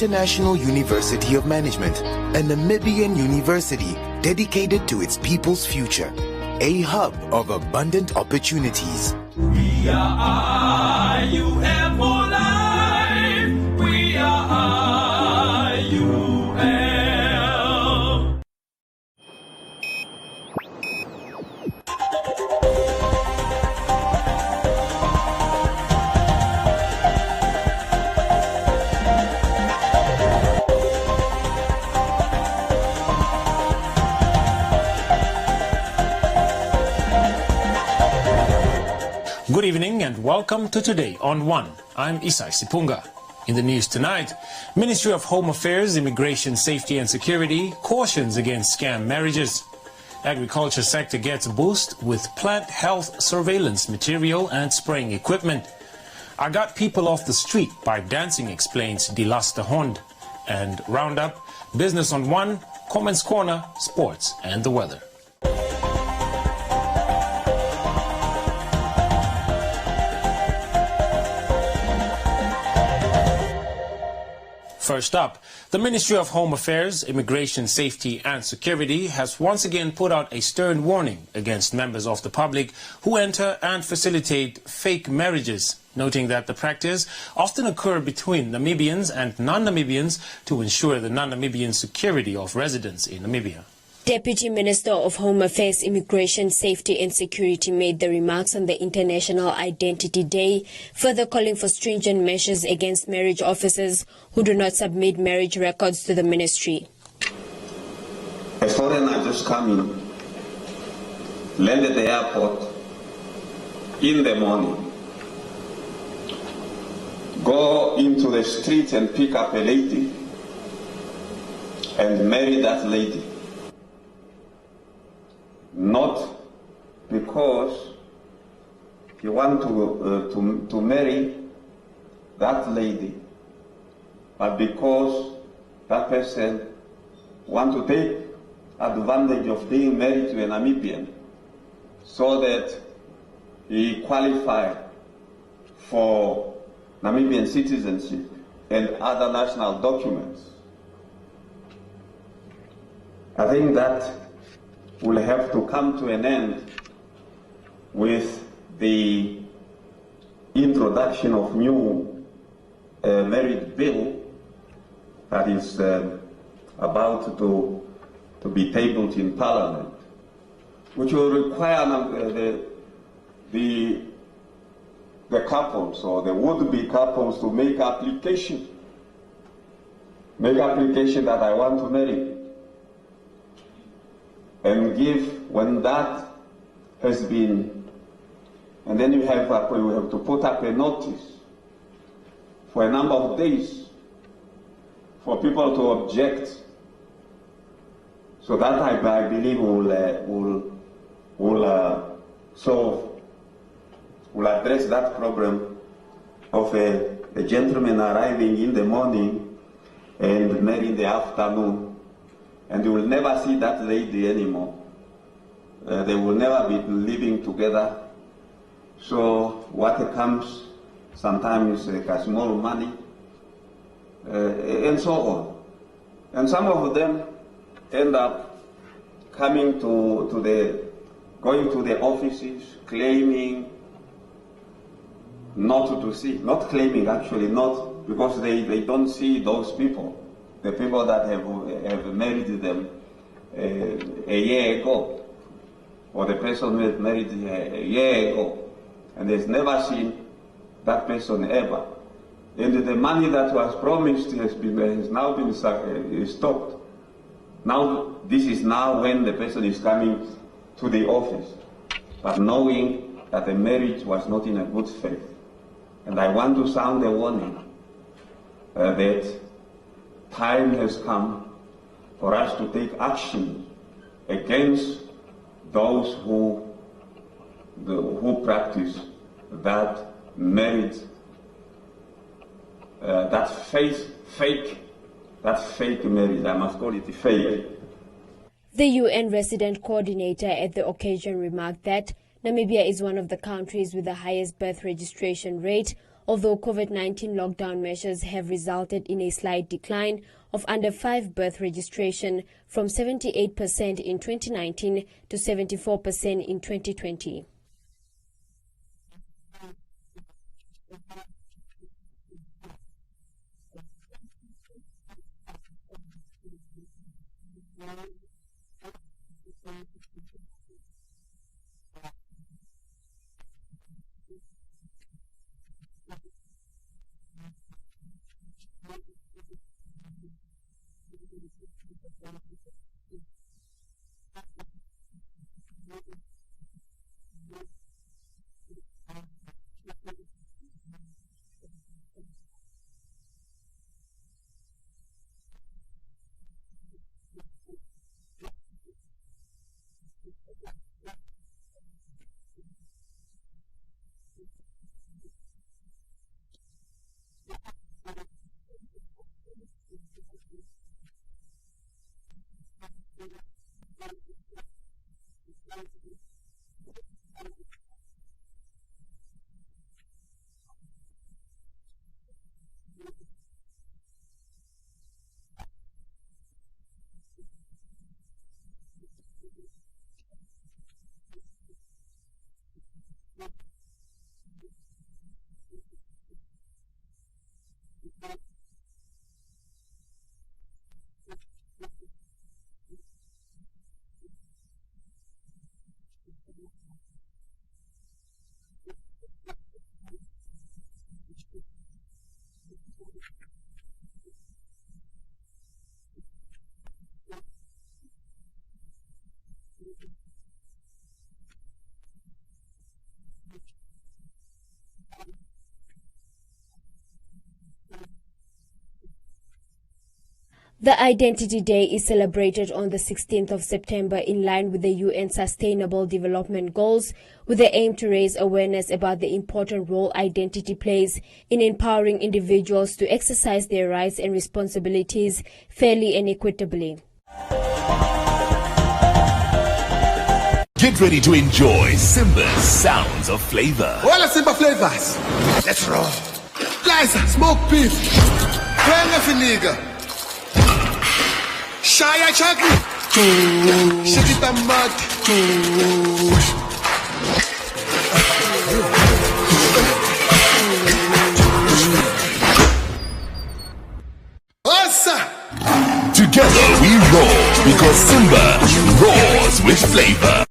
International University of Management, a Namibian university dedicated to its people's future, a hub of abundant opportunities. We are IUL for life. We are IUL. Good evening and welcome to Today on One. I'm Isai Sipunga. In the news tonight, Ministry of Home Affairs, Immigration, Safety and Security cautions against scam marriages. Agriculture sector gets a boost with plant health surveillance material and spraying equipment. I got people off the street by dancing, explains Dilaster Hond. And Roundup, Business on One, Comments Corner, Sports and the weather. First up, the Ministry of Home Affairs, Immigration, Safety and Security has once again put out a stern warning against members of the public who enter and facilitate fake marriages, noting that the practice often occurs between Namibians and non-Namibians to ensure the non-Namibian security of residents in Namibia. Deputy Minister of Home Affairs, Immigration, Safety and Security made the remarks on the International Identity Day, further calling for stringent measures against marriage officers who do not submit marriage records to the ministry. A foreigner just come in, land at the airport in the morning, go into the street and pick up a lady and marry that lady. Not because you want to marry that lady, but because that person wants to take advantage of being married to a Namibian so that he qualifies for Namibian citizenship and other national documents. I think that will have to come to an end with the introduction of new marriage bill that is about to be tabled in Parliament, which will require the couples or the would-be couples to make application that I want to marry. And give when that has been, and then you have to put up a notice for a number of days for people to object. So that I believe will address that problem of a gentleman arriving in the morning and marrying in the afternoon. And you will never see that lady anymore. They will never be living together. So what comes sometimes like small money, and so on. And some of them end up going to the offices, claiming not because they don't see those people. The people that have married them a year ago, or the person who has married a year ago, and has never seen that person ever. And the money that was promised has now been stopped. Now, this is now when the person is coming to the office, but knowing that the marriage was not in a good faith. And I want to sound a warning that time has come for us to take action against those who practice that marriage, that fake marriage. I must call it fake. The UN resident coordinator at the occasion remarked that Namibia is one of the countries with the highest birth registration rate although COVID-19 lockdown measures have resulted in a slight decline of under 5 birth registration from 78% in 2019 to 74% in 2020. The Identity Day is celebrated on the 16th of September in line with the UN Sustainable Development Goals, with the aim to raise awareness about the important role identity plays in empowering individuals to exercise their rights and responsibilities fairly and equitably. Get ready to enjoy Simba's sounds of flavor. All the Simba flavors. Let's roll. Liza, smoke beef. Plenty nigga. Shaya chocolate. Shakita mud. Ossa. Together we roar because Simba roars with flavor.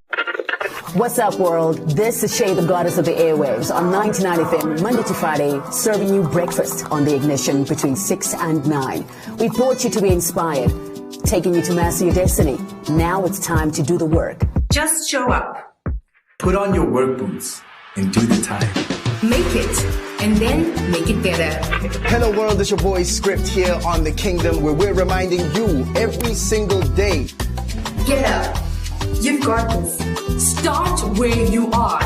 What's up, world? This is Shay, the goddess of the airwaves, on 99 FM, Monday to Friday, serving you breakfast on the ignition between 6 and 9. We brought you to be inspired, taking you to master your destiny. Now it's time to do the work. Just show up. Put on your work boots and do the time. Make it, and then make it better. Hello, world. It's your boy Script here on The Kingdom, where we're reminding you every single day. Get up. You've got this. Start where you are.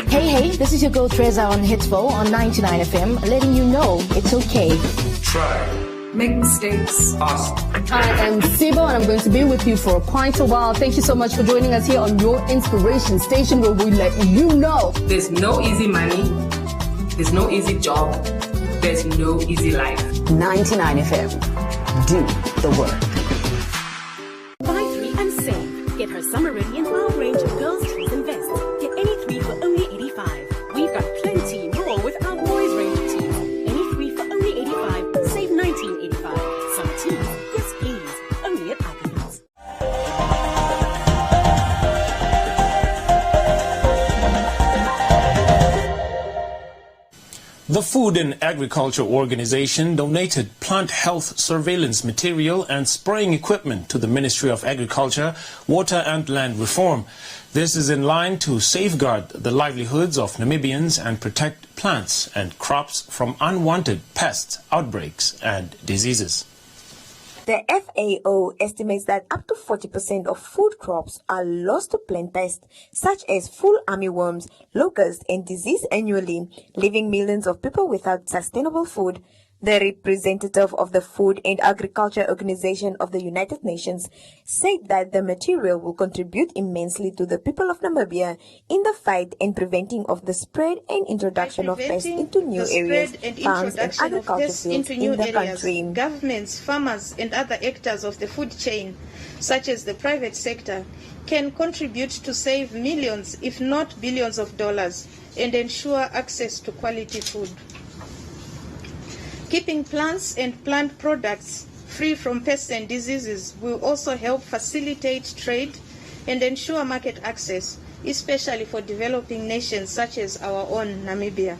Hey, this is your girl Treza on Hitsville on 99 FM, letting you know it's okay. Try. Make mistakes. Awesome. I am Sibo, and I'm going to be with you for quite a while. Thank you so much for joining us here on your inspiration station, where we let you know there's no easy money, there's no easy job, there's no easy life. 99 FM. Do the work. Buy 3 and save. Get her summer ready and wild range of girls' tees and vests. Get any 3 for only 85. We've got plenty more with our boys' range of tees. Any 3 for only 85. Save 19.85. Some tees, yes please. Only at Applebee's. The Food and Agriculture Organization donated plant health surveillance material and spraying equipment to the Ministry of Agriculture, Water and Land Reform. This is in line to safeguard the livelihoods of Namibians and protect plants and crops from unwanted pests, outbreaks and diseases. The FAO estimates that up to 40% of food crops are lost to plant pests such as full armyworms, locusts, and disease annually, leaving millions of people without sustainable food. The representative of the Food and Agriculture Organization of the United Nations said that the material will contribute immensely to the people of Namibia in the fight and preventing of the spread and introduction of pests into new areas, farms and agriculture fields in the country. Governments, farmers and other actors of the food chain, such as the private sector, can contribute to save millions, if not billions of dollars, and ensure access to quality food. Keeping plants and plant products free from pests and diseases will also help facilitate trade and ensure market access, especially for developing nations such as our own Namibia.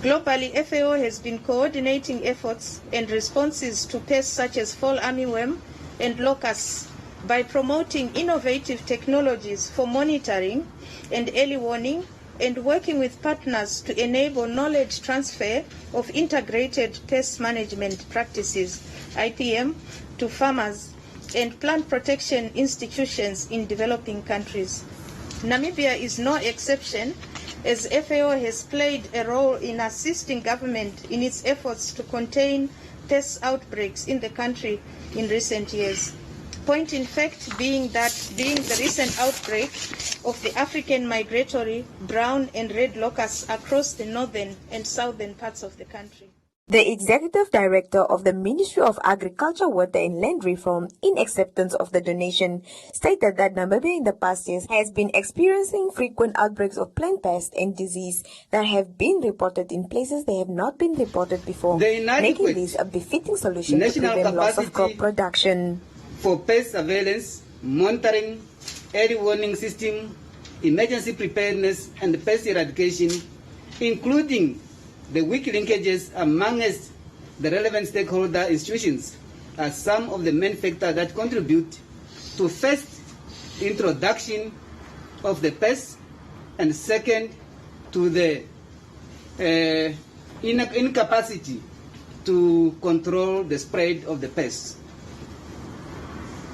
Globally, FAO has been coordinating efforts and responses to pests such as fall armyworm and locusts by promoting innovative technologies for monitoring and early warning, and working with partners to enable knowledge transfer of integrated pest management practices, IPM, to farmers and plant protection institutions in developing countries. Namibia is no exception, as FAO has played a role in assisting government in its efforts to contain pest outbreaks in the country in recent years. Point in fact being the recent outbreak of the African migratory brown and red locusts across the northern and southern parts of the country. The executive director of the Ministry of Agriculture, Water and Land Reform, in acceptance of the donation, stated that Namibia in the past years has been experiencing frequent outbreaks of plant pest and disease that have been reported in places they have not been reported before, making this a befitting solution to prevent loss of crop production. For pest surveillance, monitoring, early warning system, emergency preparedness and pest eradication, including the weak linkages amongst the relevant stakeholder institutions, are some of the main factors that contribute to first, introduction of the pest, and second, to the incapacity to control the spread of the pests.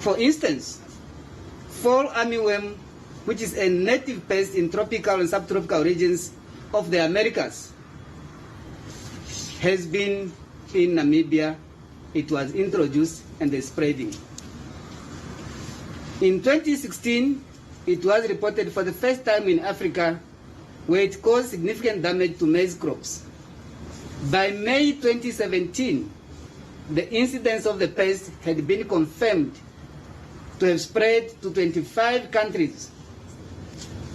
For instance, fall armyworm, which is a native pest in tropical and subtropical regions of the Americas, has been in Namibia. It was introduced and is spreading. In 2016, it was reported for the first time in Africa, where it caused significant damage to maize crops. By May 2017, the incidence of the pest had been confirmed to have spread to 25 countries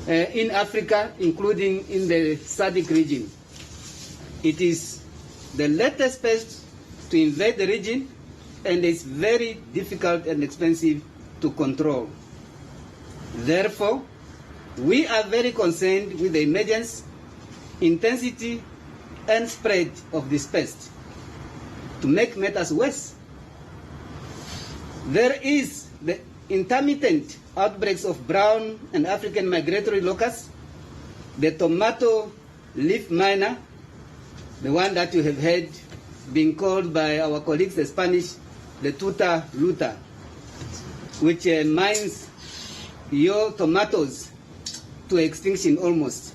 in Africa, including in the SADC region. It is the latest pest to invade the region, and is very difficult and expensive to control. Therefore, we are very concerned with the emergence, intensity, and spread of this pest. To make matters worse, there is the intermittent outbreaks of brown and African migratory locusts, the tomato leaf miner, the one that you have heard being called by our colleagues, the Spanish, the tuta luta, which mines your tomatoes to extinction almost.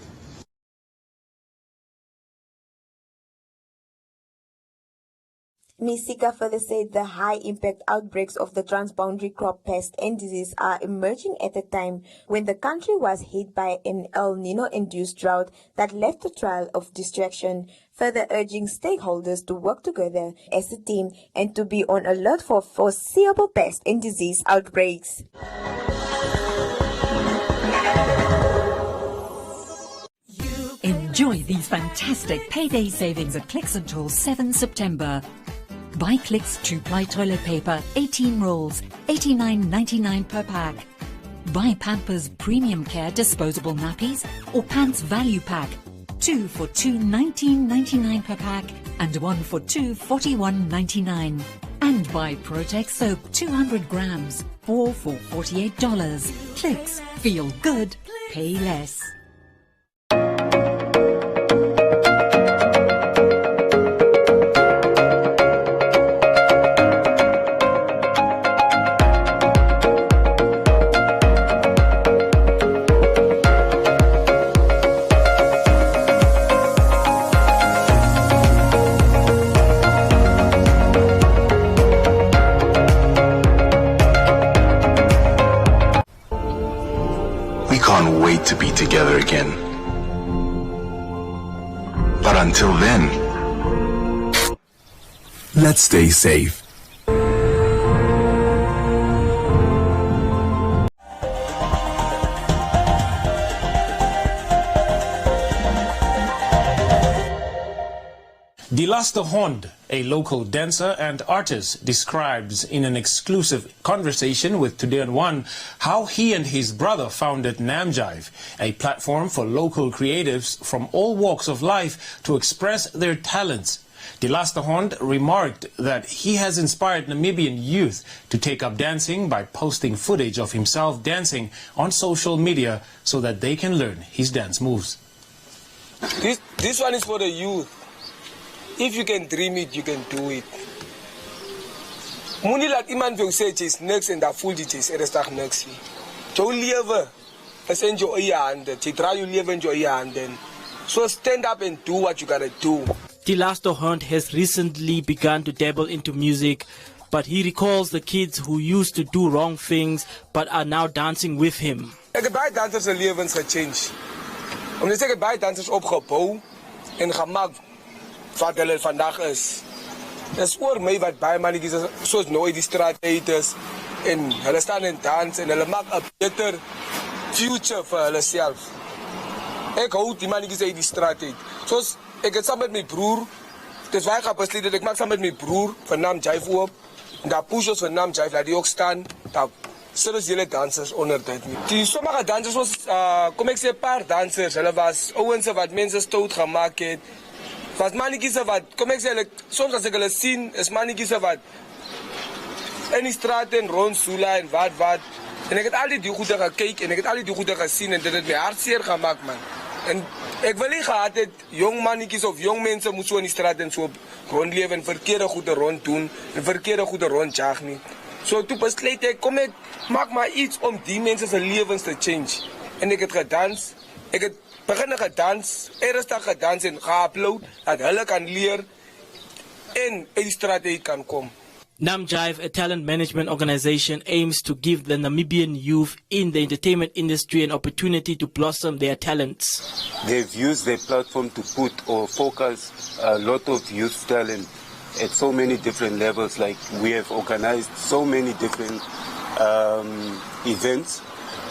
Ms. Sika further said the high-impact outbreaks of the transboundary crop pest and disease are emerging at a time when the country was hit by an El Nino-induced drought that left a trail of destruction, further urging stakeholders to work together as a team and to be on alert for foreseeable pest and disease outbreaks. Enjoy these fantastic payday savings at Clicks until 7 September. Buy Clicks 2-ply toilet paper, 18 rolls, $89.99 per pack. Buy Pampers Premium Care disposable nappies or Pants Value Pack, 2 for $2, $19.99 per pack and 1 for $2, $41.99. And buy Protex soap 200 grams, 4 for $48. Clicks, feel good, pay less. be together again. But until then, let's stay safe. Dilaster Hond, a local dancer and artist, describes in an exclusive conversation with Today on One how he and his brother founded Namjive, a platform for local creatives from all walks of life to express their talents. Dilaster Hond remarked that he has inspired Namibian youth to take up dancing by posting footage of himself dancing on social media so that they can learn his dance moves. This one is for the youth. If you can dream it, you can do it. Moenie laat iemand vir jou sê jy's niks en dan voel jy jy's ernstig niks nie. Jou lewe is in jou eie hande. Jy dra jou lewe in jou eie hande. So stand up and do what you gotta do. Dilaster Hond has recently begun to dabble into music, but he recalls the kids who used to do wrong things but are now dancing with him. Ek het baie dansers se lewens gechange. Omdat ek baie dansers opgebou en gemaak wat hulle vandag is. Dis oor my wat baie mannetjies soos nooit die straat uit is en hulle staan en dans en hulle maak 'n beter future vir hulle self. Ek hou die mannetjies uit die straat uit. Soos ek het saam met my broer, dis waar ek besluit het ek maak saam met my broer van Namjive op. En daar push ons van Namjive laat die ook staan. Daar sit ons julle dansers onder dit. Die sommige dansers was kom ek sê 'n paar dansers, hulle was ouens wat mense stout gemaak het. Was mannetjies wat, kom ek sê, soms as ek hulle sien, is mannetjies wat in die straat en rond soela en wat. En ek het altyd die goede gekyk en ek het altyd die goede gesien en dit het my hartseer gemaak, man. En ek wil nie gehad het, jong mannetjies of jong mense moet so in die straat en so rondleef en verkeerde goede rond doen en verkeerde goede rondjag nie. So toe besluit ek, kom ek maak maar iets om die mense se lewens te change. En ek het gedans, ek het begin gedans, ernstig gedans en geupload, dat hulle kan leer en uit die straat uit kan kom. Namjive, a talent management organization, aims to give the Namibian youth in the entertainment industry an opportunity to blossom their talents. They've used their platform to put or focus a lot of youth talent at so many different levels. Like we have organized so many different events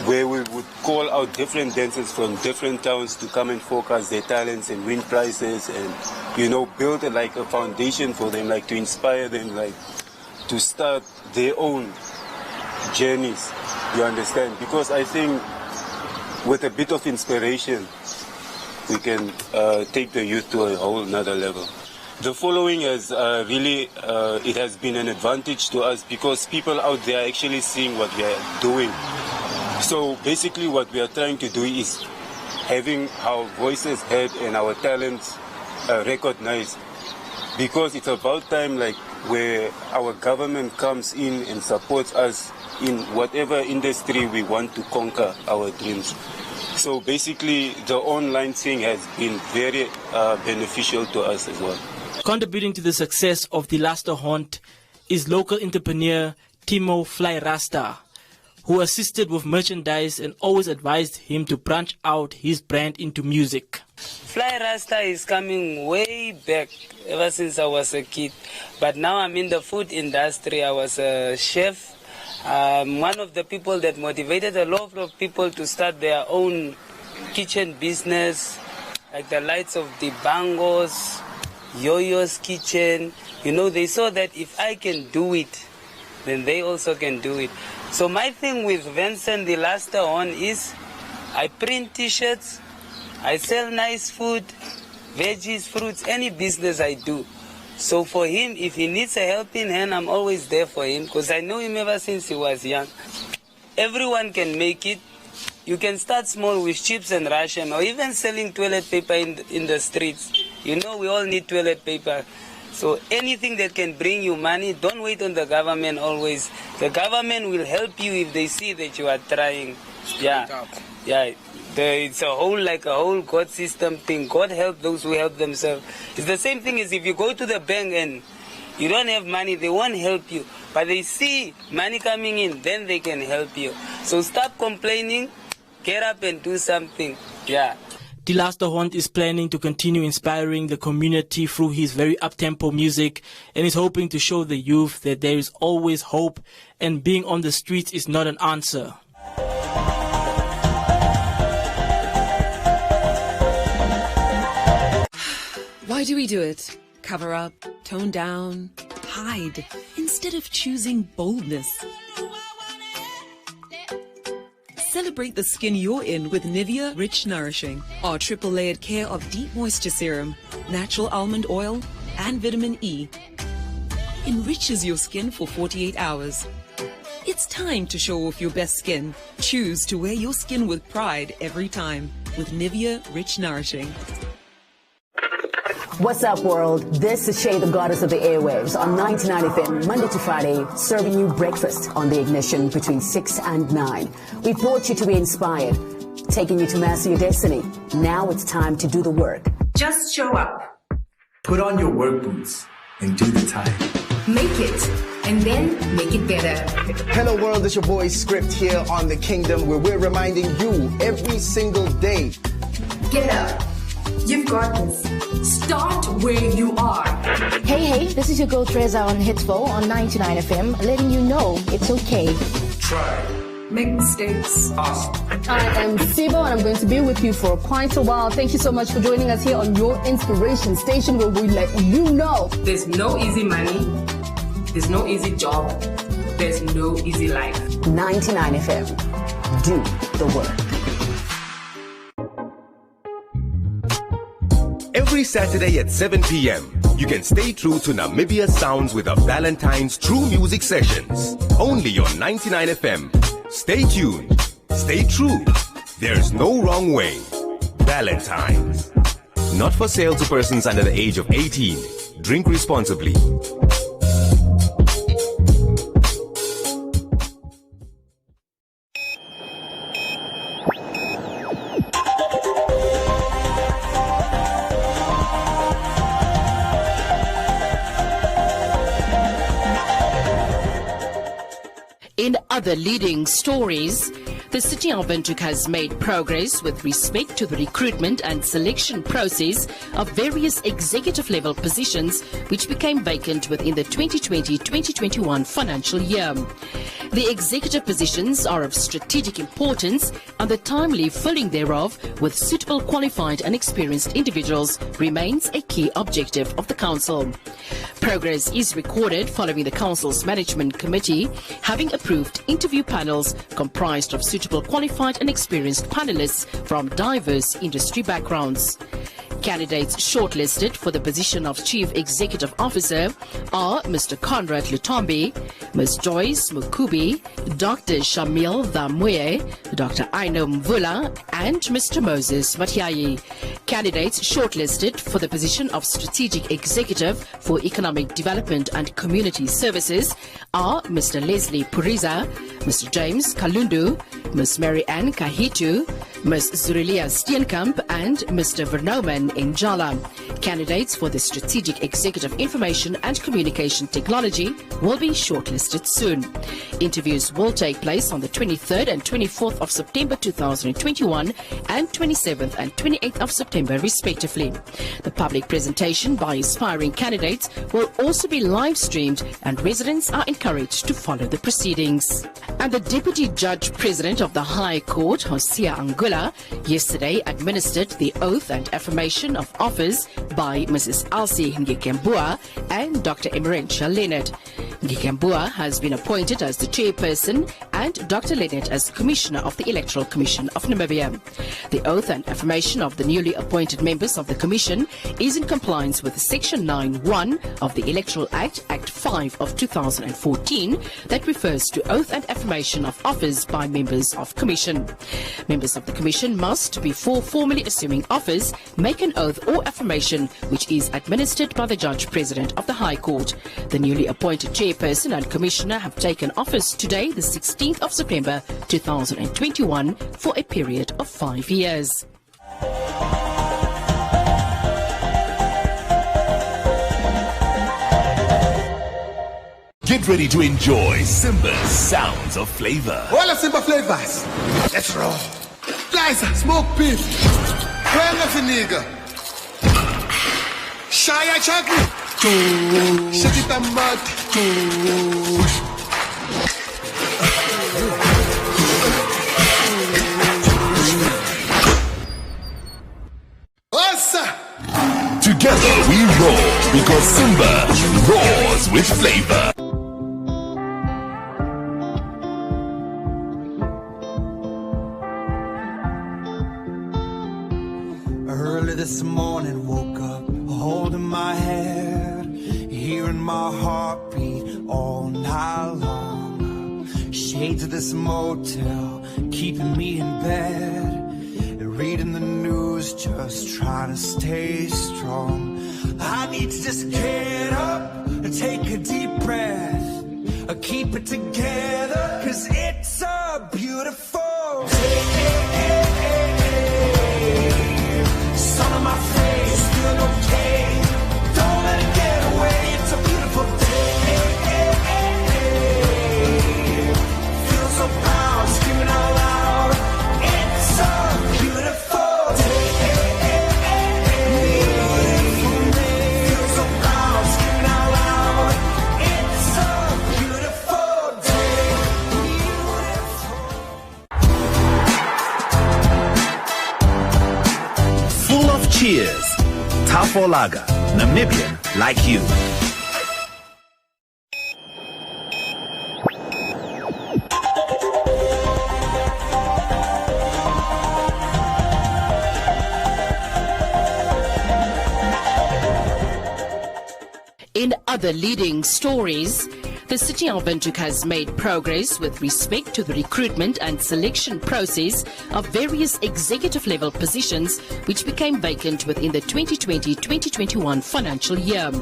where we would call out different dancers from different towns to come and focus their talents and win prizes and, you know, build like a foundation for them, like to inspire them, like to start their own journeys, you understand? Because I think with a bit of inspiration, we can take the youth to a whole nother level. The following has really, it has been an advantage to us because people out there are actually seeing what we are doing. So basically what we are trying to do is having our voices heard and our talents recognized, because it's about time like where our government comes in and supports us in whatever industry we want to conquer our dreams. So basically the online thing has been very beneficial to us as well. Contributing to the success of Dilaster Hond is local entrepreneur Timo Fly Rasta, who assisted with merchandise and always advised him to branch out his brand into music. Fly Rasta is coming way back ever since I was a kid. But now I'm in the food industry. I was a chef. One of the people that motivated a lot of people to start their own kitchen business, like the likes of the Bangos, Yo-Yo's Kitchen. You know, they saw that if I can do it, then they also can do it. So my thing with Vincent Dilaster Hond is I print t-shirts, I sell nice food, veggies, fruits, any business I do. So for him, if he needs a helping hand, I'm always there for him because I know him ever since he was young. Everyone can make it. You can start small with chips and ration or even selling toilet paper in the streets. You know, we all need toilet paper. So anything that can bring you money, don't wait on the government always. The government will help you if they see that you are trying. Yeah, yeah. It's a whole God system thing. God help those who help themselves. It's the same thing as if you go to the bank and you don't have money, they won't help you. But they see money coming in, then they can help you. So stop complaining. get up and do something. Yeah. The Last Hond is planning to continue inspiring the community through his very up-tempo music, and is hoping to show the youth that there is always hope and being on the streets is not an answer. Why do we do it? Cover up, tone down, hide, instead of choosing boldness. Celebrate the skin you're in with Nivea Rich Nourishing. Our triple layered care of deep moisture serum, natural almond oil, and vitamin E enriches your skin for 48 hours. It's time to show off your best skin. Choose to wear your skin with pride every time with Nivea Rich Nourishing. What's up, world? This is Shay, the goddess of the airwaves, on 99 FM, Monday to Friday, serving you breakfast on the Ignition between 6 and 9. We brought you to be inspired, taking you to master your destiny. Now it's time to do the work. Just show up. Put on your work boots and do the time. Make it, and then make it better. Hello world, it's your boy Script here on The Kingdom, where we're reminding you every single day. Get up. You've got this. Start where you are. Hey, this is your girl Treza on Hitsville on 99 FM, letting you know it's okay. Try. Make mistakes. Ask. I am Sibo, and I'm going to be with you for quite a while. Thank you so much for joining us here on your inspiration station, where we let you know there's no easy money, there's no easy job, there's no easy life. 99 FM. Do the work. Every Saturday at 7 p.m., you can stay true to Namibia sounds with the Valentine's True Music Sessions. Only on 99 FM. Stay tuned. Stay true. There's no wrong way. Valentine's. Not for sale to persons under the age of 18. Drink responsibly. In other leading stories, the city of Windhoek has made progress with respect to the recruitment and selection process of various executive-level positions which became vacant within the 2020-2021 financial year. The executive positions are of strategic importance, and the timely filling thereof with suitable qualified and experienced individuals remains a key objective of the Council. Progress is recorded following the Council's Management Committee having approved interview panels comprised of suitable qualified and experienced panelists from diverse industry backgrounds. Candidates shortlisted for the position of Chief Executive Officer are Mr. Conrad Lutombi, Ms. Joyce Mukubi, Dr. Shamil Dhamwe, Dr. Aino Mvula, and Mr. Moses Matiayi. Candidates shortlisted for the position of Strategic Executive for Economic Development and Community Services are Mr. Leslie Puriza, Mr. James Kalundu, Ms. Mary Ann Kahitu, Ms. Zurelia Steenkamp, and Mr. Vernoman Njala. Candidates for the Strategic Executive Information and Communication Technology will be shortlisted soon. Interviews will take place on the 23rd and 24th of September 2021 and 27th and 28th of September respectively. The public presentation by aspiring candidates will also be live streamed, and residents are encouraged to follow the proceedings. And the Deputy Judge President of the High Court, Hosea Angula, yesterday administered the oath and affirmation of office by Mrs. Elsie Ngikembua and Dr. Emerentia Leonard. Ngikembua has been appointed as the chairperson and Dr. Leonard as Commissioner of the Electoral Commission of Namibia. The oath and affirmation of the newly appointed members of the Commission is in compliance with Section 9(1) of the Electoral Act, Act 5 of 2014, that refers to oath and affirmation of office by members of Commission. Members of the Commission must, before formally assuming office, make an oath or affirmation which is administered by the Judge President of the High Court. The newly appointed Chairperson and Commissioner have taken office today, the 16th of September 2021, for a period of 5 years. Get ready to enjoy Simba's sounds of flavor. All the Simba flavors. Let's roll. Liza, smoke piece. Where is the nigga? Shaya chocolate. Shake it and mud. Together we roar because Simba roars with flavor. Early this morning, woke up holding my head, hearing my heartbeat all night long. Shades of this motel keeping me in bed, reading the news, just trying to stay strong. I need to just get up and take a deep breath, keep it together, 'cause it's a beautiful day. Sun on my face, feeling okay. Don't let it get away, it's a beautiful day. Feel so proud, screaming out loud. It's a beautiful day. Feel so proud, screaming out loud. It's a beautiful day. Full of cheers. Tafolaga, Namibian like you. In other leading stories, the city of Windhoek has made progress with respect to the recruitment and selection process of various executive level positions which became vacant within the 2020-2021 financial year.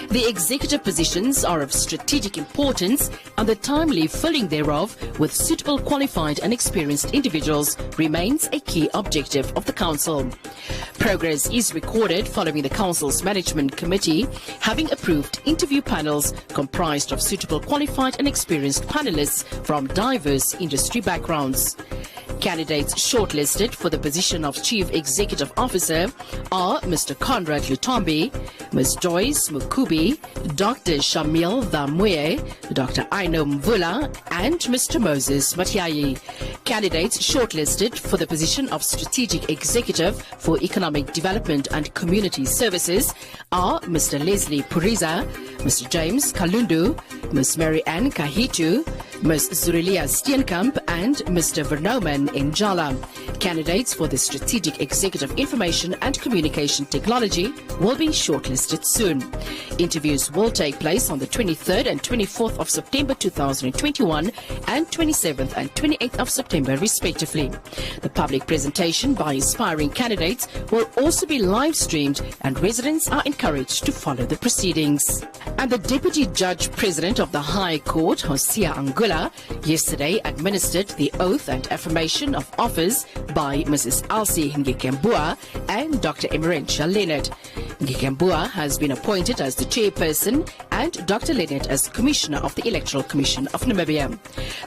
The executive positions are of strategic importance, and the timely filling thereof with suitable qualified and experienced individuals remains a key objective of the council. Progress is recorded following the council's management committee having approved interview panels comprised of suitable qualified and experienced panelists from diverse industry backgrounds. Candidates shortlisted for the position of Chief Executive Officer are Mr. Conrad Lutambi, Ms. Joyce Mukubi, Dr. Shamil Dhamwe, Dr. Aino Mvula, and Mr. Moses Matiayi. Candidates shortlisted for the position of Strategic Executive for Economic Development and Community Services are Mr. Leslie Puriza, Mr. James Kalundu, Ms. Mary Ann Kahitu, Ms. Zurilia Steenkamp, and Mr. Vernoman Njala. Candidates for the Strategic Executive Information and Communication Technology will be shortlisted soon. Interviews will take place on the 23rd and 24th of September 2021 and 27th and 28th of September respectively. The public presentation by aspiring candidates will also be live streamed, and residents are encouraged to follow the proceedings. And the Deputy Judge President of the High Court, Hosea Angula, yesterday administered the oath and affirmation of office by Mrs. Elsie Ngikembua and Dr. Emerentia Leonard. Ngikembua has been appointed as the chairperson and Dr. Leonard as Commissioner of the Electoral Commission of Namibia.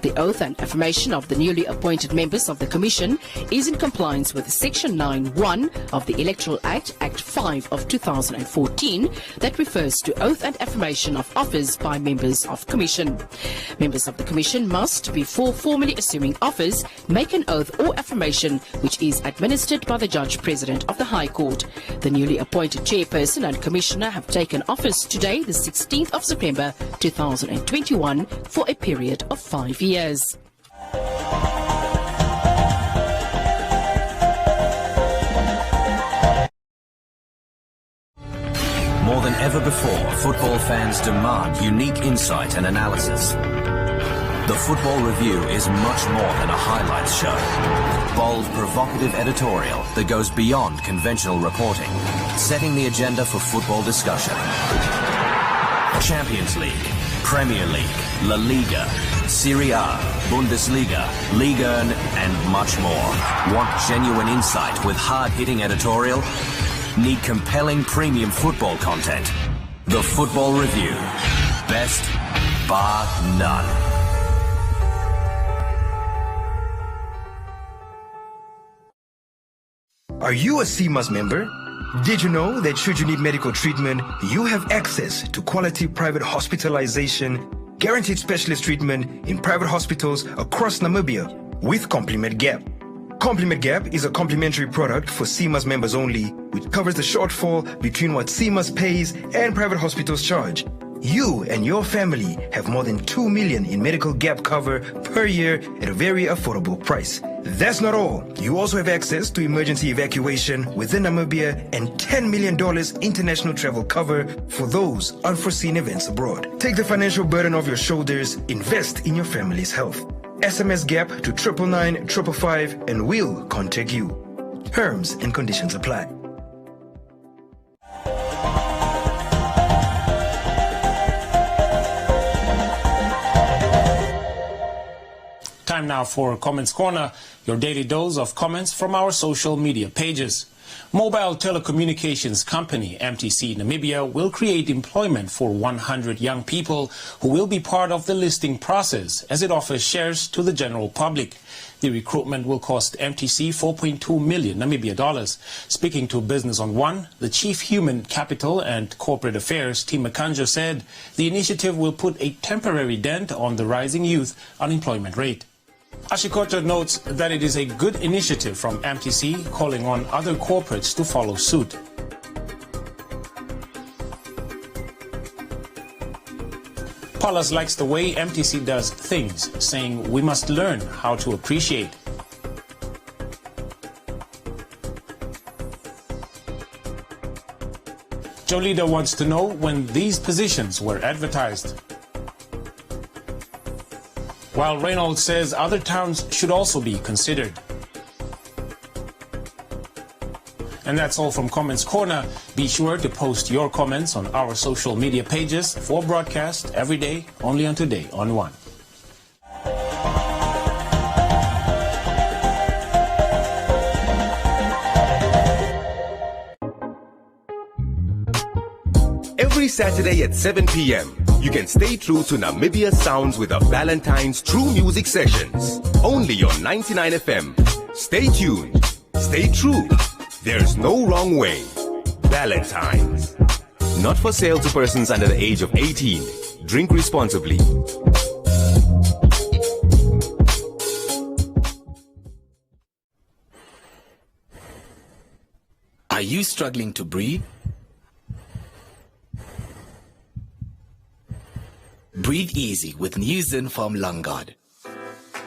The oath and affirmation of the newly appointed members of the Commission is in compliance with Section 9(1) of the Electoral Act, Act 5 of 2014, that refers to oath and affirmation of office by members of Commission. Members of the Commission must, before formally assuming office, make an oath or affirmation which is administered by the Judge President of the High Court. The newly appointed Chairperson and Commissioner have taken office today, the 16th of September 2021, for a period of 5 years. More than ever before, football fans demand unique insight and analysis. The Football Review is much more than a highlights show. Bold, provocative editorial that goes beyond conventional reporting, setting the agenda for football discussion. Champions League, Premier League, La Liga, Serie A, Bundesliga, Liga and much more. Want genuine insight with hard-hitting editorial? Need compelling premium football content? The Football Review. Best bar none. Are you a CMAS member? Did you know that should you need medical treatment, you have access to quality private hospitalization, guaranteed specialist treatment in private hospitals across Namibia with Compliment Gap? Compliment Gap is a complimentary product for CMAS members only, which covers the shortfall between what CMAS pays and private hospitals charge. You and your family have more than 2 million in medical gap cover per year at a very affordable price. That's not all. You also have access to emergency evacuation within Namibia and $10 million international travel cover for those unforeseen events abroad. Take the financial burden off your shoulders. Invest in your family's health. SMS GAP to 999 555 and we'll contact you. Terms and conditions apply. Time now for Comments Corner, your daily dose of comments from our social media pages. Mobile telecommunications company MTC Namibia will create employment for 100 young people who will be part of the listing process as it offers shares to the general public. The recruitment will cost MTC 4.2 million Namibia dollars. Speaking to Business on One, the Chief Human Capital and Corporate Affairs, Tim Makanjo, said the initiative will put a temporary dent on the rising youth unemployment rate. Ashikoto notes that it is a good initiative from MTC, calling on other corporates to follow suit. Paulus likes the way MTC does things, saying we must learn how to appreciate. Jolida wants to know when these positions were advertised. While Reynolds says other towns should also be considered. And that's all from Comments Corner. Be sure to post your comments on our social media pages for broadcast every day, only on Today on One. Every Saturday at 7 p.m., you can stay true to Namibia Sounds with the Valentine's True Music Sessions. Only on 99 FM. Stay tuned. Stay true. There's no wrong way. Valentine's. Not for sale to persons under the age of 18. Drink responsibly. Are you struggling to breathe? Breathe easy with new Zinfarm Lung Guard.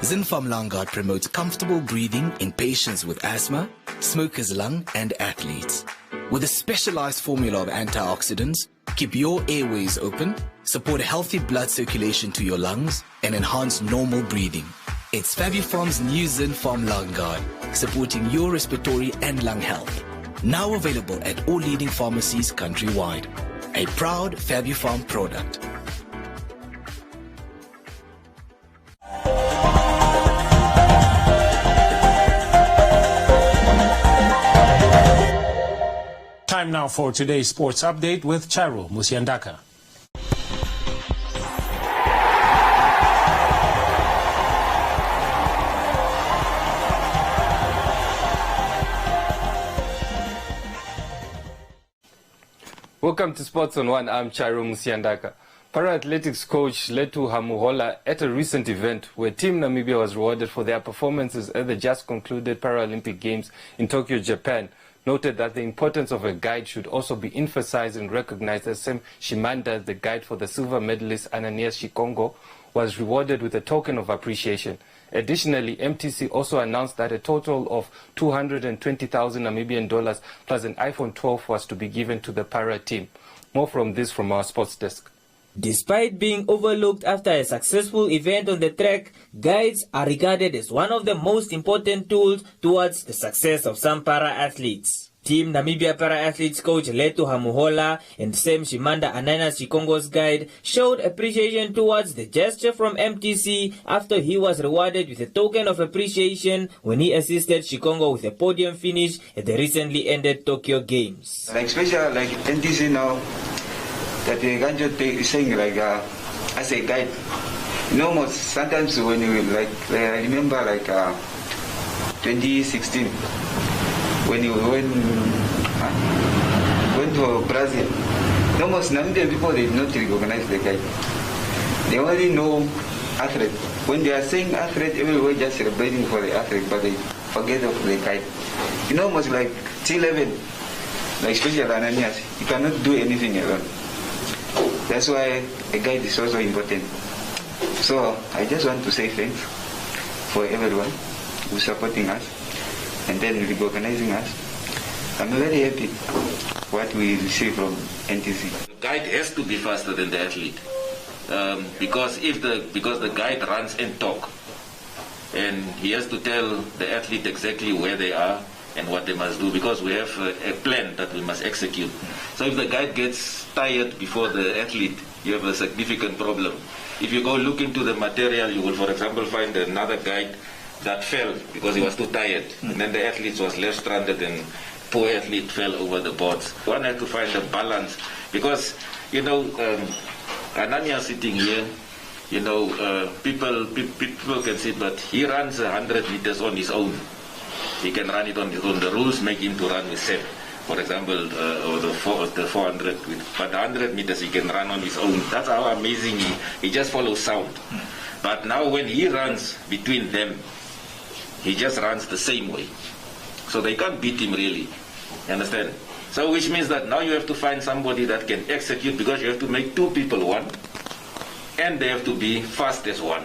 Zinfarm Lung Guard promotes comfortable breathing in patients with asthma, smokers' lung, and athletes. With a specialized formula of antioxidants, keep your airways open, support a healthy blood circulation to your lungs, and enhance normal breathing. It's FabuFarm's new Zinfarm Lung Guard, supporting your respiratory and lung health. Now available at all leading pharmacies countrywide. A proud FabuFarm product. Time now for today's sports update with Charo Musiandaka. Welcome to Sports on One. I'm Charo Musiandaka. Para-athletics coach Letu Hamuhola at a recent event where Team Namibia was rewarded for their performances at the just concluded Paralympic Games in Tokyo, Japan, noted that the importance of a guide should also be emphasized and recognized, as Sam Shimanda, the guide for the silver medalist Ananias Shikongo, was rewarded with a token of appreciation. Additionally, MTC also announced that a total of 220,000 Namibian dollars plus an iPhone 12 was to be given to the para team. More from this from our sports desk. Despite being overlooked after a successful event on the track, guides are regarded as one of the most important tools towards the success of some para-athletes. Team Namibia para-athletes coach Letu Hamuhola and Sam Shimanda Ananias Shikongo's guide showed appreciation towards the gesture from MTC after he was rewarded with a token of appreciation when he assisted Shikongo with a podium finish at the recently ended Tokyo Games. Especially like MTC now, that they can't just take saying like as a guide. You know, sometimes when you I remember 2016, when you went to Brazil, almost Namibian people, they did not recognize the guy. They only know athlete. When they are saying athlete, everywhere just celebrating for the athlete, but they forget of the guy. Almost like T11, like especially Ananias, you cannot do anything alone. That's why a guide is also important. So I just want to say thanks for everyone who's supporting us and then recognizing us. I'm very happy what we receive from NTC. The guide has to be faster than the athlete, because the guide runs and talk, and he has to tell the athlete exactly where they are and what they must do, because we have a plan that we must execute. So if the guide gets tired before the athlete, you have a significant problem. If you go look into the material, you will, for example, find another guide that fell because he was too tired, and then the athlete was left stranded and poor athlete fell over the boards. One has to find a balance, because, Ananya sitting here, people can see, but he runs 100 meters on his own. He can run it on his own. The rules make him to run with set, for example, or the 400, but 100 meters he can run on his own. That's how amazing he just follows sound. But now when he runs between them, he just runs the same way. So they can't beat him really, you understand? So which means that now you have to find somebody that can execute, because you have to make two people one, and they have to be fast as one.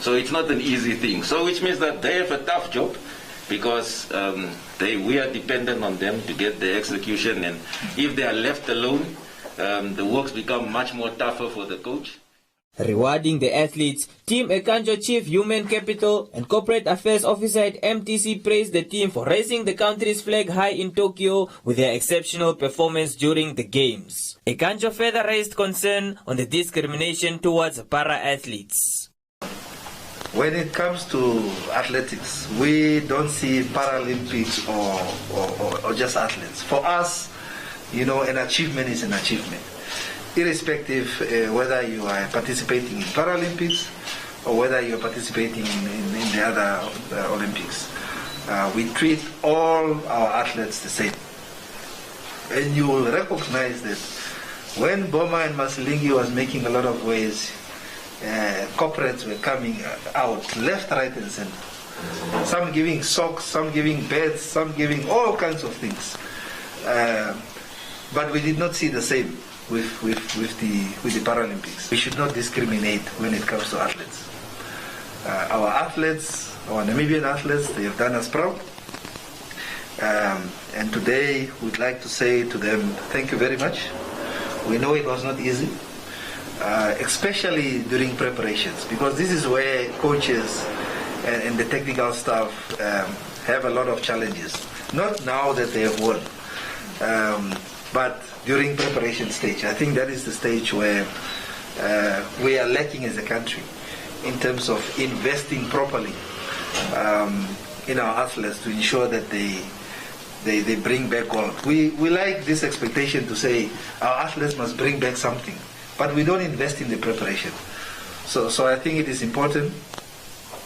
So it's not an easy thing. So which means that they have a tough job, because we are dependent on them to get the execution, and if they are left alone, the works become much more tougher for the coach. Rewarding the athletes, Team Ekanjo Chief Human Capital and Corporate Affairs Officer at MTC praised the team for raising the country's flag high in Tokyo with their exceptional performance during the Games. Ekanjo further raised concern on the discrimination towards para-athletes. When it comes to athletics, we don't see Paralympics or just athletes. For us, an achievement is an achievement, irrespective whether you are participating in Paralympics or whether you are participating in the other Olympics. We treat all our athletes the same. And you will recognize that when Boma and Masilingi was making a lot of waves, corporates were coming out left, right, and center. Some giving socks, some giving beds, some giving all kinds of things. But we did not see the same with the Paralympics. We should not discriminate when it comes to athletes. Our athletes, our Namibian athletes, they have done us proud. And today we'd like to say to them, thank you very much. We know it was not easy. Especially during preparations, because this is where coaches and the technical staff have a lot of challenges. Not now that they have won, but during preparation stage. I think that is the stage where we are lacking as a country in terms of investing properly in our athletes to ensure that they bring back gold. We like this expectation to say our athletes must bring back something, but we don't invest in the preparation. So I think it is important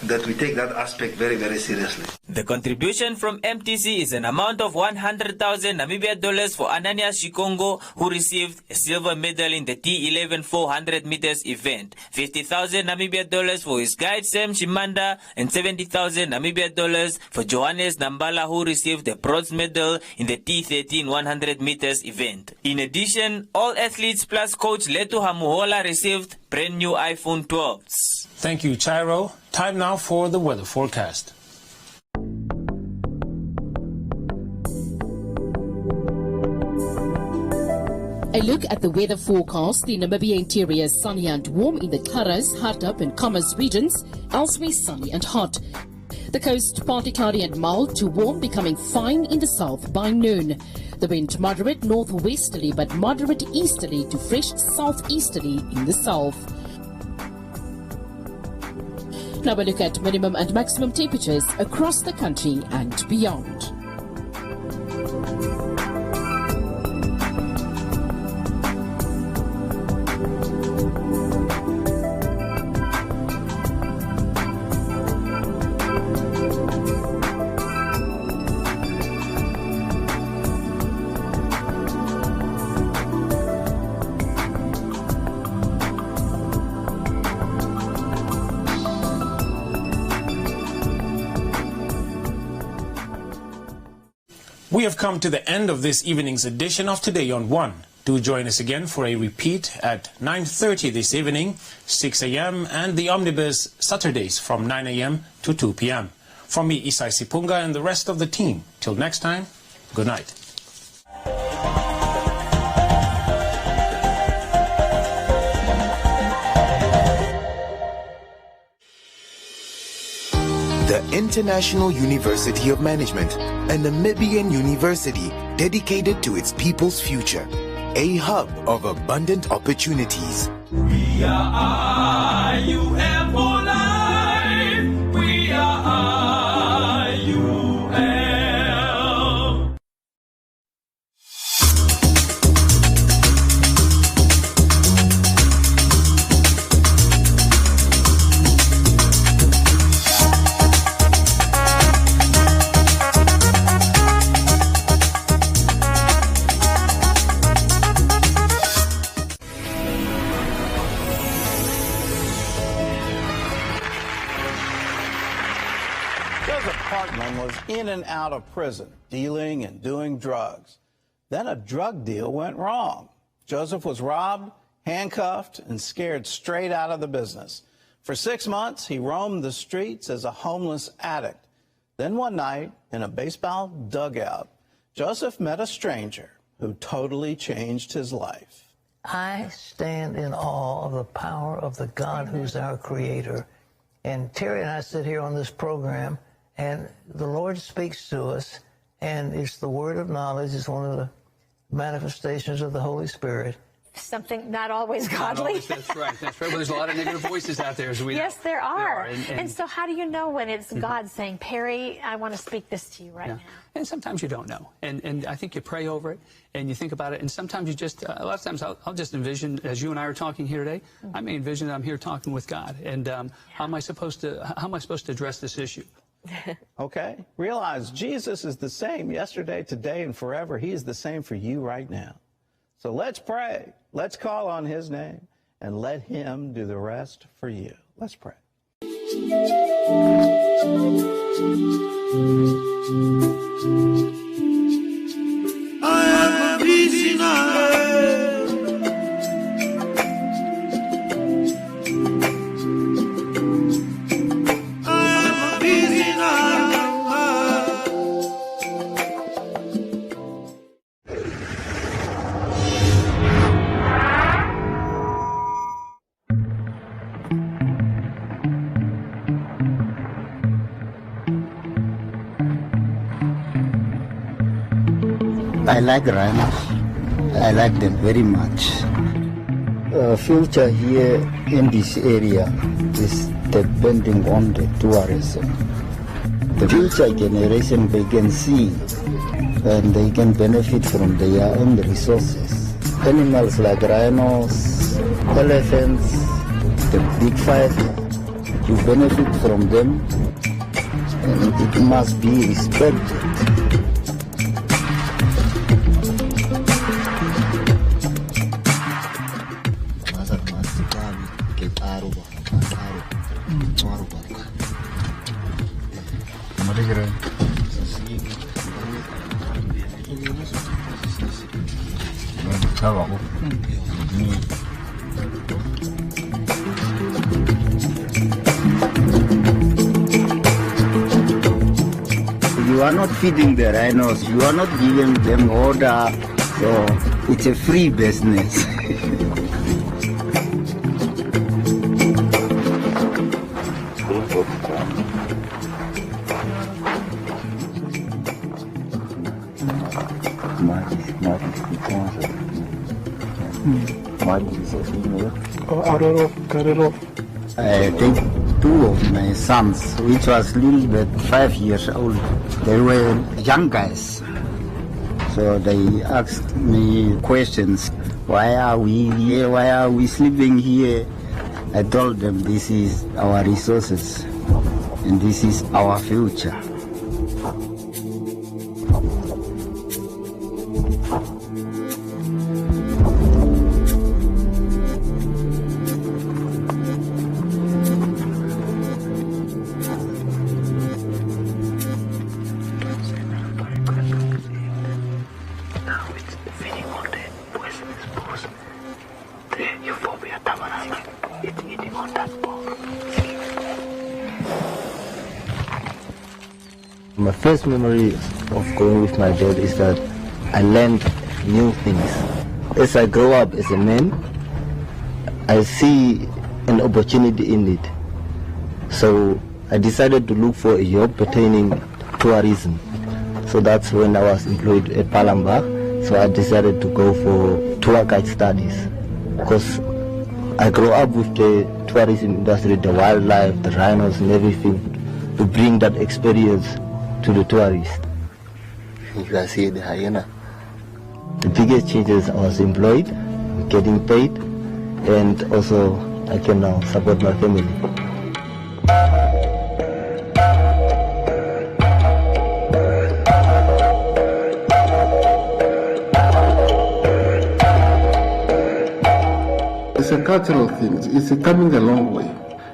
that we take that aspect very, very seriously. The contribution from MTC is an amount of 100,000 Namibia dollars for Ananias Shikongo, who received a silver medal in the T11 400 meters event, 50,000 Namibia dollars for his guide Sam Shimanda, and 70,000 Namibia dollars for Johannes Nambala, who received the bronze medal in the T13 100 meters event. In addition, all athletes plus coach Letu Hamuhola received brand new iPhone 12s. Thank you, Chairo. Time now for the weather forecast. A look at the weather forecast. The Namibia interior is sunny and warm in the Karas, Hartup and Kamas regions. Elsewhere sunny and hot. The coast partly cloudy and mild to warm, becoming fine in the south by noon. The wind moderate northwesterly but moderate easterly to fresh southeasterly in the south. Now we look at minimum and maximum temperatures across the country and beyond. We have come to the end of this evening's edition of Today on One. Do join us again for a repeat at 9:30 this evening, 6 a.m. and the Omnibus Saturdays from 9 a.m. to 2 p.m. From me, Isai Sipunga, and the rest of the team. Till next time, good night. The International University of Management, a Namibian university dedicated to its people's future, a hub of abundant opportunities. We are IUM for life. We are IUM. Was in and out of prison, dealing and doing drugs. Then a drug deal went wrong. Joseph was robbed, handcuffed, and scared straight out of the business. For 6 months, he roamed the streets as a homeless addict. Then one night, in a baseball dugout, Joseph met a stranger who totally changed his life. I stand in awe of the power of the God who's our creator. And Terry and I sit here on this program, and the Lord speaks to us, and it's the word of knowledge. It's one of the manifestations of the Holy Spirit. Something not always godly. Not always, that's right. That's right. Well, there's a lot of negative voices out there, as we know. Yes, there are. And so how do you know when it's God saying, Perry, I want to speak this to you right now? And sometimes you don't know. And I think you pray over it, and you think about it, and sometimes you just, a lot of times I'll just envision, as you and I are talking here today, I may envision that I'm here talking with God, and how am I supposed to address this issue? Okay? Realize Jesus is the same yesterday, today, and forever. He is the same for you right now. So let's pray. Let's call on his name and let him do the rest for you. Let's pray. I am a prisoner. I like rhinos. I like them very much. Future here in this area is depending on the tourism. The future generation, they can see and they can benefit from their own resources. Animals like rhinos, elephants, the big five, you benefit from them, and it must be respected. You are not feeding the rhinos, you are not giving them order, so it's a free business. I take two of my sons, which was little bit 5 years old. They were young guys. So they asked me questions. Why are we here? Why are we sleeping here? I told them this is our resources and this is our future. My first memory of going with my dad is that I learned new things. As I grow up as a man, I see an opportunity in it. So I decided to look for a job pertaining to tourism. So that's when I was employed at Palembang. So I decided to go for tour guide studies, because I grew up with the tourism industry, the wildlife, the rhinos and everything, to bring that experience to the tourists. You can see the hyena. The biggest changes, I was employed, getting paid, and also I can now support my family. It's a cultural thing. It's coming a long way.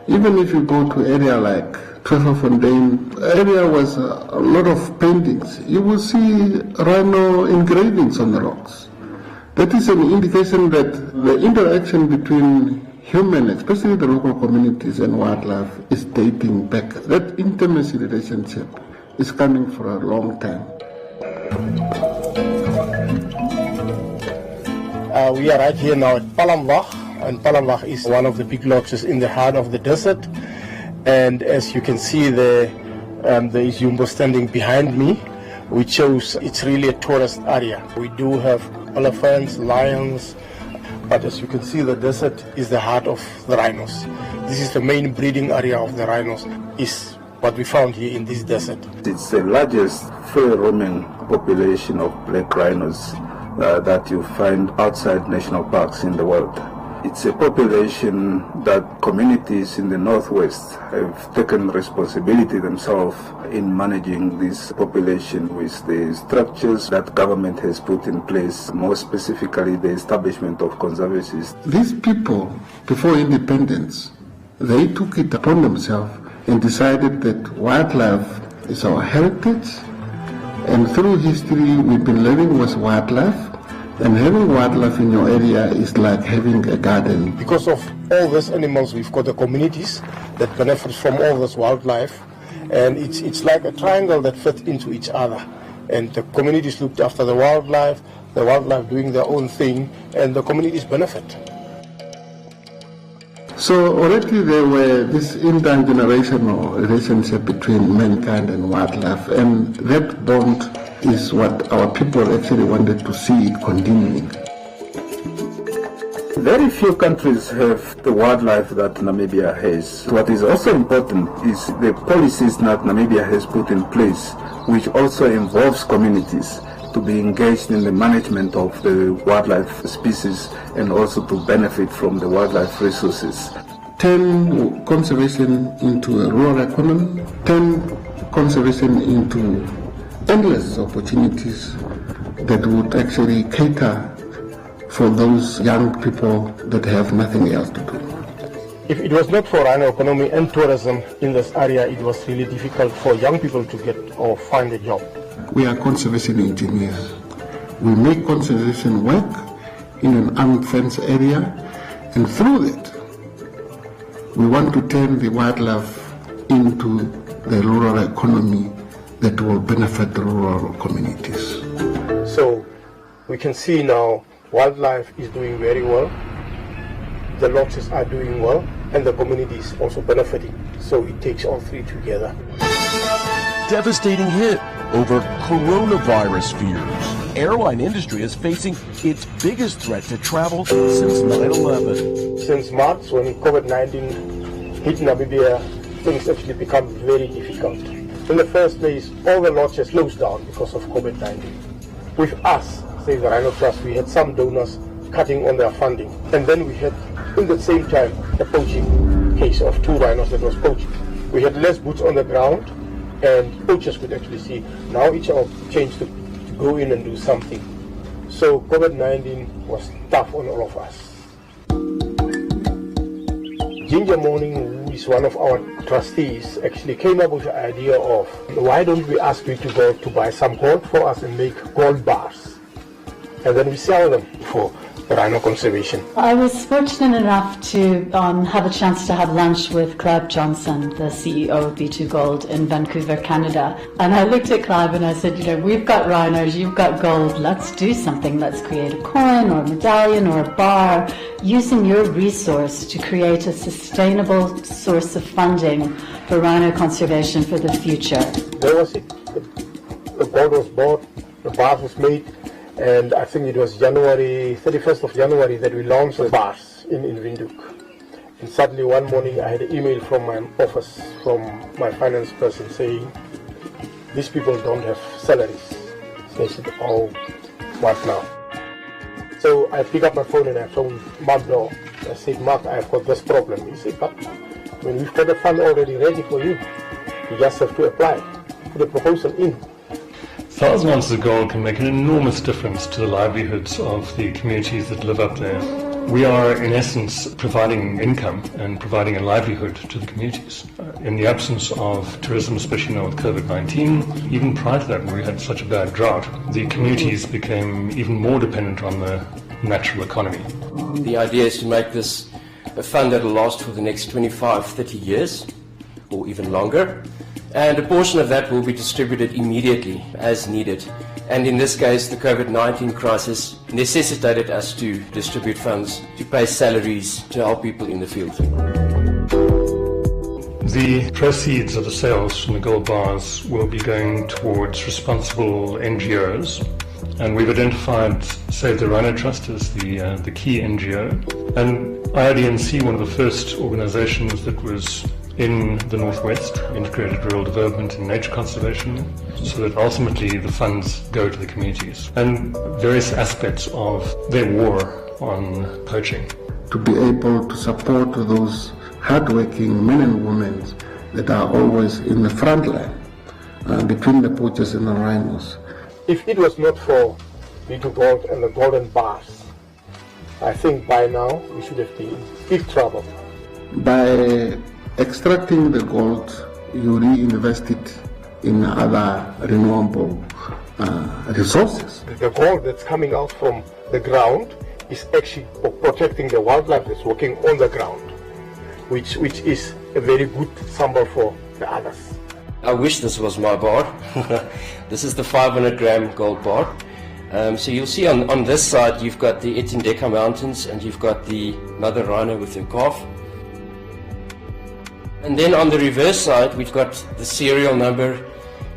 Even if you go to area like Twefelfontein, area was a lot of paintings. You will see rhino engravings on the rocks. That is an indication that the interaction between human, especially the local communities, and wildlife is dating back. That intimacy relationship is coming for a long time. We are right here now at Palembang, and Palembang is one of the big lodges in the heart of the desert. And as you can see, there is Jumbo standing behind me, which shows it's really a tourist area. We do have elephants, lions, but as you can see, the desert is the heart of the rhinos. This is the main breeding area of the rhinos, is what we found here in this desert. It's the largest free-roaming population of black rhinos that you find outside national parks in the world. It's a population that communities in the northwest have taken responsibility themselves in managing this population with the structures that government has put in place, more specifically the establishment of conservancies. These people, before independence, they took it upon themselves and decided that wildlife is our heritage, and through history we've been living with wildlife. And having wildlife in your area is like having a garden. Because of all these animals, we've got the communities that benefit from all this wildlife, and it's like a triangle that fits into each other. And the communities looked after the wildlife doing their own thing, and the communities benefit. So already there were this intergenerational relationship between mankind and wildlife, and that bond is what our people actually wanted to see it continuing. Very few countries have the wildlife that Namibia has. What is also important is the policies that Namibia has put in place, which also involves communities to be engaged in the management of the wildlife species and also to benefit from the wildlife resources. Turn conservation into a rural economy, turn conservation into endless opportunities that would actually cater for those young people that have nothing else to do. If it was not for rhino economy and tourism in this area, it was really difficult for young people to get or find a job. We are conservation engineers. We make conservation work in an unfenced area, and through that, we want to turn the wildlife into the rural economy that will benefit the rural communities. So we can see now wildlife is doing very well, the lodges are doing well, and the community is also benefiting. So it takes all three together. Devastating hit over coronavirus fears. Airline industry is facing its biggest threat to travel since 9/11. Since March, when COVID-19 hit Namibia, things actually become very difficult. In the first place, all the lodges closed down because of COVID-19. With us, Save the Rhino Trust, we had some donors cutting on their funding. And then we had, in the same time, a poaching case of 2 rhinos that was poached. We had less boots on the ground, and poachers could actually see. Now it's our chance to go in and do something. So COVID-19 was tough on all of us. Ginger Morning, who is one of our trustees, actually came up with the idea of, why don't we ask you to go to buy some gold for us and make gold bars? and then we sell them for rhino conservation. I was fortunate enough to have a chance to have lunch with Clive Johnson, the CEO of B2 Gold in Vancouver, Canada. And I looked at Clive and I said, you know, we've got rhinos, you've got gold, let's do something. Let's create a coin or a medallion or a bar using your resource to create a sustainable source of funding for rhino conservation for the future. There was it. The gold was bought, the bars was made, and I think it was 31st of January that we launched the bars in Windhoek. And suddenly one morning I had an email from my office, from my finance person saying, these people don't have salaries. So I said, oh, what now? So I pick up my phone and I phoned Mark Doe. I said, Mark, I've got this problem. He said, but when we've got a fund already ready for you, you just have to apply, put the proposal in. 1,000 ounces of gold can make an enormous difference to the livelihoods of the communities that live up there. We are, in essence, providing income and providing a livelihood to the communities. In the absence of tourism, especially now with COVID-19, even prior to that, when we had such a bad drought, the communities became even more dependent on the natural economy. The idea is to make this a fund that will last for the next 25, 30 years, or even longer. And a portion of that will be distributed immediately as needed. And in this case, the COVID-19 crisis necessitated us to distribute funds to pay salaries to help people in the field. The proceeds of the sales from the gold bars will be going towards responsible NGOs. And we've identified Save the Rhino Trust as the key NGO. And IRDNC, one of the first organizations that was in the Northwest, integrated rural development and nature conservation, so that ultimately the funds go to the communities and various aspects of their war on poaching. To be able to support those hardworking men and women that are always in the front line between the poachers and the rhinos. If it was not for B2 Gold and the golden bars, I think by now we should have been in big trouble. By extracting the gold, you reinvest it in other renewable resources. The gold that's coming out from the ground is actually protecting the wildlife that's walking on the ground, which is a very good symbol for the others. I wish this was my bar. This is the 500 gram gold bar. So you'll see on this side you've got the Etindeka Mountains and you've got the mother rhino with her calf. And then on the reverse side we've got the serial number,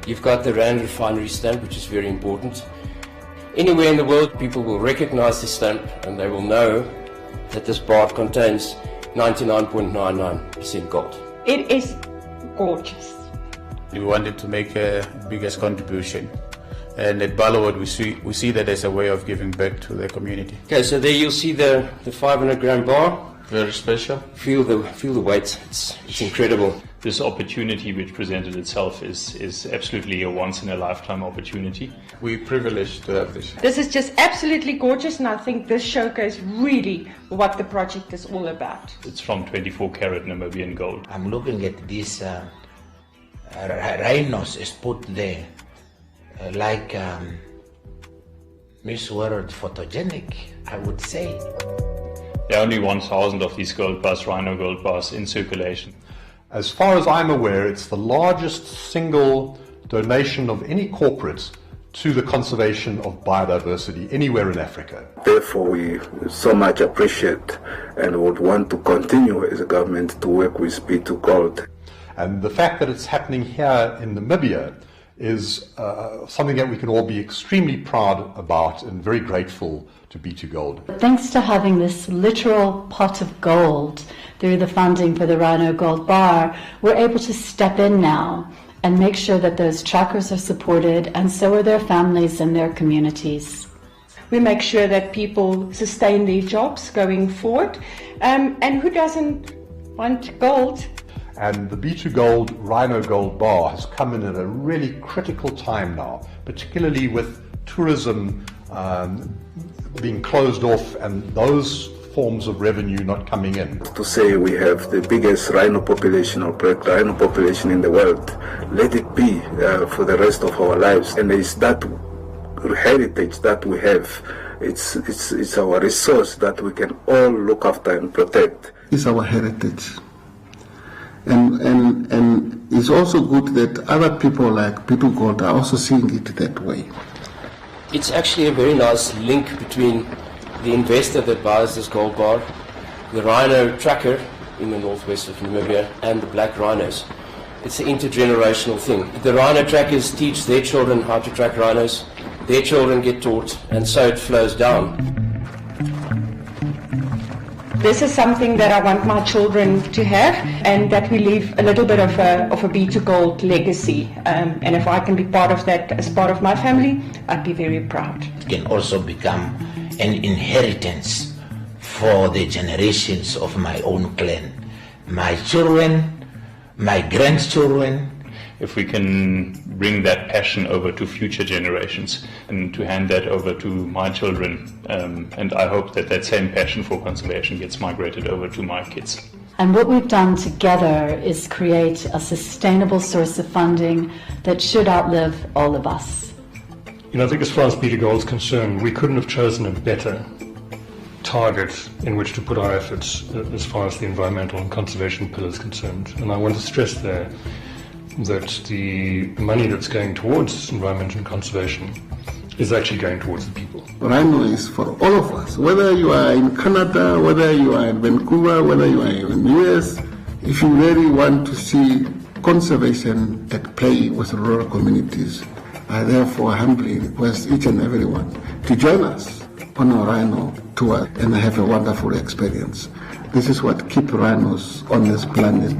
you've got the Rand Refinery stamp, which is very important. Anywhere in the world people will recognize the stamp and they will know that this bar contains 99.99% gold. It is gorgeous. We wanted to make a biggest contribution. And at Ballowwood, we see that as a way of giving back to the community. Okay, so there you'll see the 500 gram bar. Very special. Feel the weight. It's incredible. This opportunity which presented itself is absolutely a once-in-a-lifetime opportunity. We're privileged to have this. This is just absolutely gorgeous, and I think this showcase really what the project is all about. It's from 24 karat Namibian gold. I'm looking at these rhinos is put there like Miss World photogenic, I would say. There are only 1,000 of these gold bars, rhino gold bars, in circulation. As far as I'm aware, it's the largest single donation of any corporate to the conservation of biodiversity anywhere in Africa. Therefore, we so much appreciate and would want to continue as a government to work with B2 Gold. And the fact that it's happening here in Namibia is something that we can all be extremely proud about and very grateful to B2 Gold. Thanks to having this literal pot of gold through the funding for the Rhino Gold Bar, we're able to step in now and make sure that those trackers are supported, and so are their families and their communities. We make sure that people sustain their jobs going forward, and who doesn't want gold? And the B2 Gold Rhino Gold Bar has come in at a really critical time now, particularly with tourism being closed off and those forms of revenue not coming in. To say we have the biggest rhino population or black rhino population in the world, let it be for the rest of our lives. And it's that heritage that we have It's our resource that we can all look after and protect. It's our heritage. And it's also good that other people like B2 Gold are also seeing it that way. It's actually a very nice link between the investor that buys this gold bar, the rhino tracker in the northwest of Namibia, and the black rhinos. It's an intergenerational thing. The rhino trackers teach their children how to track rhinos, their children get taught, and so it flows down. This is something that I want my children to have, and that we leave a little bit of a B2 Gold legacy. And if I can be part of that as part of my family, I'd be very proud. It can also become an inheritance for the generations of my own clan. My children, my grandchildren. If we can bring that passion over to future generations and to hand that over to my children, and I hope that that same passion for conservation gets migrated over to my kids. And what we've done together is create a sustainable source of funding that should outlive all of us. You know, I think as far as B2 Gold is concerned, we couldn't have chosen a better target in which to put our efforts as far as the environmental and conservation pillar is concerned. And I want to stress there that the money that's going towards environment and conservation is actually going towards the people. Rhino is for all of us, whether you are in Canada, whether you are in Vancouver, whether you are in the US. If you really want to see conservation at play with rural communities, I therefore humbly request each and everyone to join us on our Rhino tour and have a wonderful experience. This is what keeps rhinos on this planet.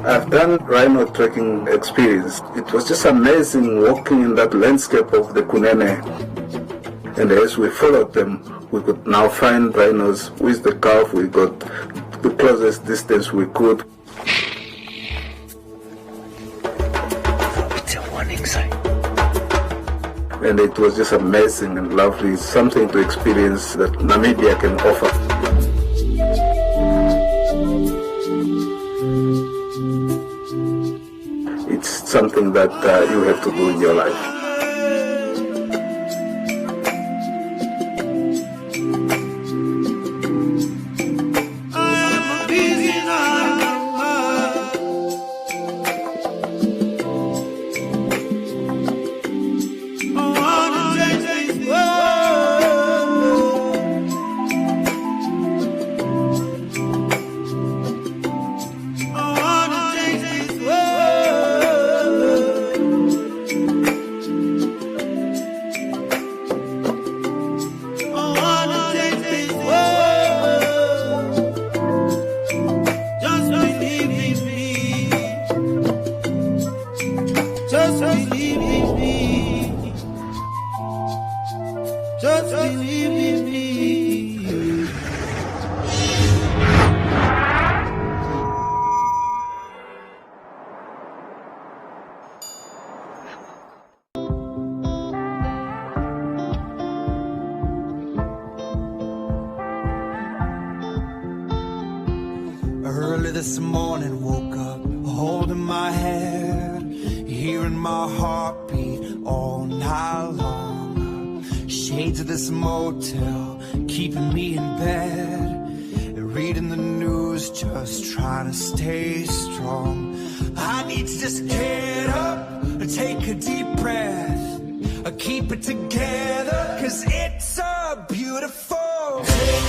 I've done rhino trekking experience. It was just amazing walking in that landscape of the Kunene. And as we followed them, we could now find rhinos with the calf. We got the closest distance we could. It's a warning sign. And it was just amazing and lovely. It's something to experience that Namibia can offer. It's something that you have to do in your life. Early this morning, woke up holding my head, hearing my heartbeat all night long. Shades of this motel keeping me in bed, reading the news, just trying to stay strong. I need to just get up, take a deep breath, keep it together, 'cause it's a beautiful day.